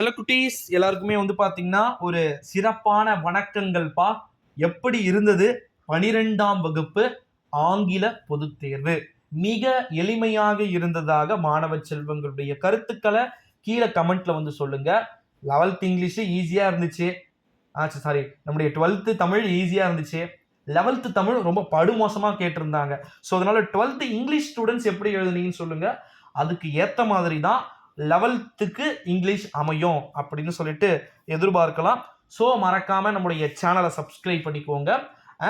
Hello குட்டீஸ், எல்லாருக்குமே பாத்தீங்கன்னா ஒரு சிறப்பான வணக்கங்கள்ப்பா. எப்படி இருந்தது 12ஆம் வகுப்பு ஆங்கில பொதுத் தேர்வு? மிக எளிமையாக இருந்ததாக மாணவ செல்வங்களுடைய கருத்துக்களை கீழே கமெண்ட்ல சொல்லுங்க. 11th இங்கிலீஷ் ஈஸியா இருந்துச்சு. சாரி, நம்முடைய 12th தமிழ் ஈஸியா இருந்துச்சு. 11th தமிழ் ரொம்ப படுமோசமா கேட்டிருந்தாங்க. ஸோ அதனால 12th இங்கிலீஷ் ஸ்டூடெண்ட்ஸ் எப்படி எழுதுனீங்கன்னு சொல்லுங்க. அதுக்கு ஏத்த மாதிரி தான் 11th இங்கிலீஷ் அமையும் அப்படின்னு சொல்லிட்டு எதிர்பார்க்கலாம். ஸோ மறக்காம நம்முடைய சேனலை சப்ஸ்கிரைப் பண்ணிக்கோங்க.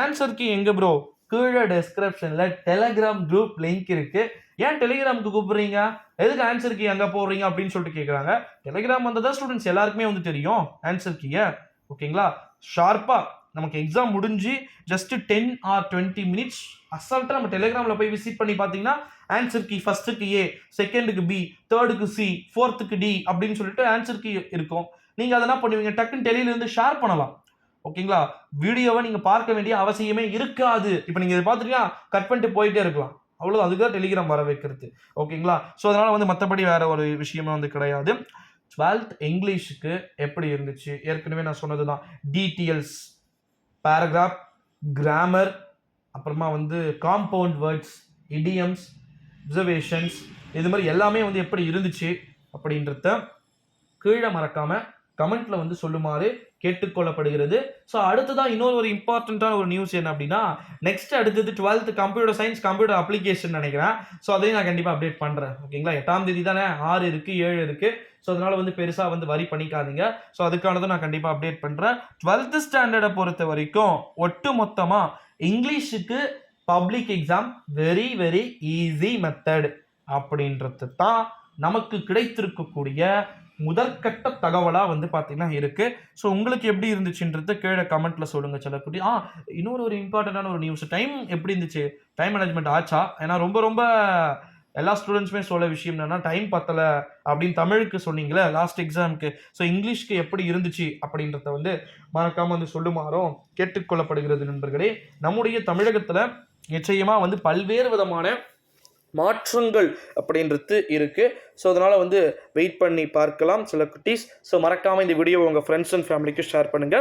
ஆன்சருக்கு எங்க ப்ரோ? கீழே டெஸ்கிரிப்ஷன்ல டெலிகிராம் குரூப் லிங்க் இருக்கு. ஏன் டெலிகிராமுக்கு கூப்பிடுறீங்க? எதுக்கு ஆன்சர் கீ அங்க போடுறீங்க அப்படின்னு சொல்லிட்டு கேட்குறாங்க. டெலிகிராம் வந்ததா ஸ்டூடெண்ட்ஸ் எல்லாருக்குமே தெரியும் ஆன்சர் கீயை. ஓகேங்களா? ஷார்ப்பா நமக்கு எக்ஸாம் முடிஞ்சு ஜஸ்ட் 10 ஆர் 20 மினிட்ஸ் அசால்ட்டா நம்ம டெலிகிராம்ல போய் விசிட் பண்ணி பார்த்தீங்கன்னா ஆன்சர் கீ ஃபர்ஸ்ட்டுக்கு ஏ, செகண்டுக்கு பி, தேர்டுக்கு சி, ஃபோர்த்துக்கு டி அப்படின்னு சொல்லிட்டு ஆன்சர் கீ இருக்கும். நீங்க அதை என்ன பண்ணுவீங்க? டக்குன்னு டெலியில இருந்து ஷேர் பண்ணலாம். ஓகேங்களா? வீடியோவை நீங்க பார்க்க வேண்டிய அவசியமே இருக்காது. இப்போ நீங்க இதை பார்த்துட்டீங்கன்னா கட் பண்ணிட்டு போயிட்டே இருக்கலாம். அவ்வளவு, அதுதான் டெலிகிராம் வர வைக்கிறது. ஓகேங்களா? ஸோ அதனால மற்றபடி வேற ஒரு விஷயமே கிடையாது. 12th இங்கிலீஷுக்கு எப்படி இருந்துச்சு? ஏற்கனவே நான் சொன்னதுதான். டீட்டெயில்ஸ், பேராகிராஃப், கிராமர், அப்புறமா காம்பவுண்ட் வேர்ட்ஸ், இடியம்ஸ், அப்சர்வேஷன்ஸ், இது மாதிரி எல்லாமே எப்படி இருந்துச்சு அப்படின்றத கீழே மறக்காம கமெண்ட்ல சொல்லுமாறு கேட்டுக்கொள்ளப்படுகிறது. ஸோ அடுத்ததான் இன்னொரு ஒரு இம்பார்ட்டண்ட்டான ஒரு நியூஸ் என்ன அப்படின்னா, நெக்ஸ்ட் அடுத்தது 12th computer science computer application நினைக்கிறேன். ஸோ அதையும் நான் கண்டிப்பாக அப்டேட் பண்ணுறேன். ஓகேங்களா? 8ஆம் தேதி தானே, 6 இருக்கு, 7 இருக்கு. ஸோ அதனால பெருசாக வரி பண்ணிக்காதீங்க. ஸோ அதுக்கானதை நான் கண்டிப்பாக அப்டேட் பண்ணுறேன். 12th ஸ்டாண்டர்டை பொறுத்த வரைக்கும் ஒட்டு மொத்தமாக இங்கிலீஷுக்கு public exam very very easy method அப்படின்றது தான் நமக்கு கிடைத்திருக்கக்கூடிய முதற்கட்ட தகவலா பாத்தீங்கன்னா இருக்கு. ஸோ உங்களுக்கு எப்படி இருந்துச்சுன்றது கீழே கமெண்ட்ல சொல்லுங்க செல்லக்குட்டி. இன்னொரு ஒரு இம்பார்ட்டன்டான ஒரு நியூஸ், டைம் எப்படி இருந்துச்சு? டைம் மேனேஜ்மெண்ட் ஆச்சா? ஏன்னா ரொம்ப ரொம்ப எல்லா ஸ்டூடெண்ட்ஸுமே சொல்ல விஷயம் என்னன்னா, டைம் பத்தல அப்படின்னு தமிழுக்கு சொன்னீங்களே லாஸ்ட் எக்ஸாமுக்கு. ஸோ இங்கிலீஷ்க்கு எப்படி இருந்துச்சு அப்படின்றத மறக்காம சொல்லுமாறும் கேட்டுக்கொள்ளப்படுகிறது நண்பர்களே. நம்முடைய தமிழகத்துல நிச்சயமா பல்வேறு விதமான மாற்றங்கள் அப்படின்றது இருக்கு. ஸோ அதனால வெயிட் பண்ணி பார்க்கலாம் சில குட்டீஸ். ஸோ மறக்காம இந்த வீடியோ உங்க ஃப்ரெண்ட்ஸ் அண்ட் ஃபேமிலிக்கு ஷேர் பண்ணுங்க.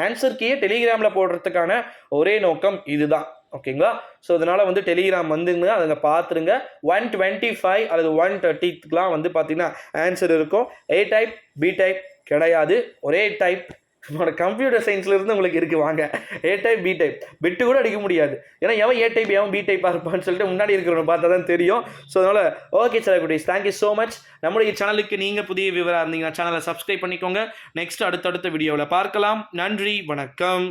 ஆன்சர் கீயை டெலிகிராம்ல போடுறதுக்கான ஒரே நோக்கம் இதுதான். ஓகேங்களா? ஸோ அதனால டெலிகிராம் அதை பார்த்துருங்க. 125 அல்லது 130க்குலாம் பார்த்தீங்கன்னா ஆன்சர் இருக்கும். ஏ டைப் பி டைப் கிடையாது, ஒரே டைப். உங்களோட கம்ப்யூட்டர் சயின்ஸ்ல இருந்து உங்களுக்கு இருக்கு. வாங்க, ஏ டைப் பி டைப் பிட்டு கூட அடிக்க முடியாது. ஏன்னா எவன் ஏ டைப் எவன் பி டைப்பாக இருப்பான்னு சொல்லிட்டு முன்னாடி இருக்கிறவங்க பார்த்தா தான் தெரியும். ஸோ அதனால ஓகே சார் குட்டீஸ், தேங்க்யூ ஸோ மச். நம்மளுடைய சேனலுக்கு நீங்கள் புதிய விவரம் இருந்தீங்கன்னா சேனலை சப்ஸ்கிரைப் பண்ணிக்கோங்க. நெக்ஸ்ட் அடுத்தடுத்த வீடியோவில் பார்க்கலாம். நன்றி, வணக்கம்.